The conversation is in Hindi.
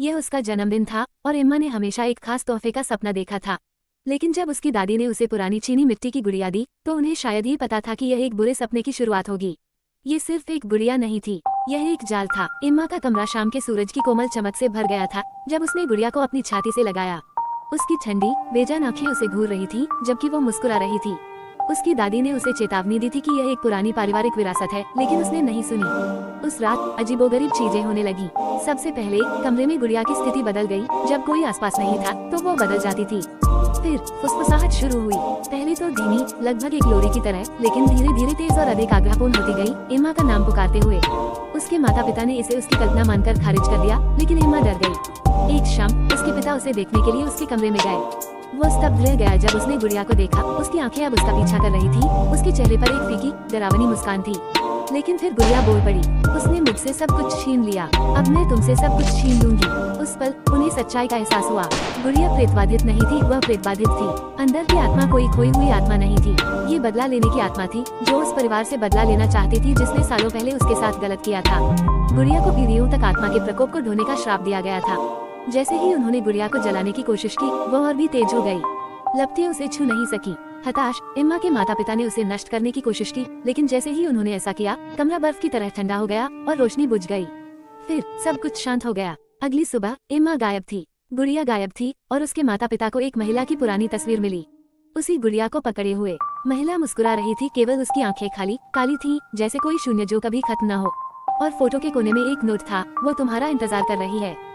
यह उसका जन्मदिन था और एम्मा ने हमेशा एक खास तोहफे का सपना देखा था। लेकिन जब उसकी दादी ने उसे पुरानी चीनी मिट्टी की गुड़िया दी तो उन्हें शायद ही पता था कि यह एक बुरे सपने की शुरुआत होगी। ये सिर्फ एक गुड़िया नहीं थी, यह एक जाल था। एम्मा का कमरा शाम के सूरज की कोमल चमक से भर गया था जब उसने गुड़िया को अपनी छाती से लगाया। उसकी ठंडी बेजान आंखें उसे घूर रही थी जबकि वो मुस्कुरा रही थी। उसकी दादी ने उसे चेतावनी दी थी कि यह एक पुरानी पारिवारिक विरासत है, लेकिन उसने नहीं सुनी। उस रात अजीबोगरीब चीजें होने लगी। सबसे पहले कमरे में गुड़िया की स्थिति बदल गई। जब कोई आसपास नहीं था तो वो बदल जाती थी। फिर फुसफुसाहट शुरू हुई। पहले तो धीमी, लगभग एक लोरी की तरह, लेकिन धीरे धीरे तेज और अधिक आग्रहपूर्ण होती गई, एम्मा का नाम पुकारते हुए। उसके माता पिता ने इसे उसकी कल्पना मानकर खारिज कर दिया, लेकिन एम्मा डर गई। एक शाम उसके पिता उसे देखने के लिए उसके कमरे में गए। वो स्तब्ध रह गया जब उसने गुड़िया को देखा। उसकी आंखें अब उसका पीछा कर रही थी। उसके चेहरे पर एक फीकी, डरावनी मुस्कान थी। लेकिन फिर गुड़िया बोल पड़ी, उसने मुझसे सब कुछ छीन लिया, अब मैं तुमसे सब कुछ छीन लूंगी। उस पल उन्हें सच्चाई का एहसास हुआ। गुड़िया प्रेतबाधित नहीं थी, वह प्रेतबाधित थी। अंदर की आत्मा कोई खोई हुई आत्मा नहीं थी। ये बदला लेने की आत्मा थी जो उस परिवार से बदला लेना चाहती थी जिसने सालों पहले उसके साथ गलत किया था। गुड़िया को पीढ़ियों तक आत्मा के प्रकोप को ढोने का श्राप दिया गया था। जैसे ही उन्होंने गुड़िया को जलाने की कोशिश की, वो और भी तेज हो गई। लपटें उसे छू नहीं सकी। हताश एम्मा के माता पिता ने उसे नष्ट करने की कोशिश की, लेकिन जैसे ही उन्होंने ऐसा किया, कमरा बर्फ की तरह ठंडा हो गया और रोशनी बुझ गई। फिर सब कुछ शांत हो गया। अगली सुबह एम्मा गायब थी, गुड़िया गायब थी और उसके माता पिता को एक महिला की पुरानी तस्वीर मिली। उसी गुड़िया को पकड़े हुए महिला मुस्कुरा रही थी, केवल उसकी आंखें खाली काली थी, जैसे कोई शून्य जो कभी खत्म न हो। और फोटो के कोने में एक नोट था, वो तुम्हारा इंतजार कर रही है।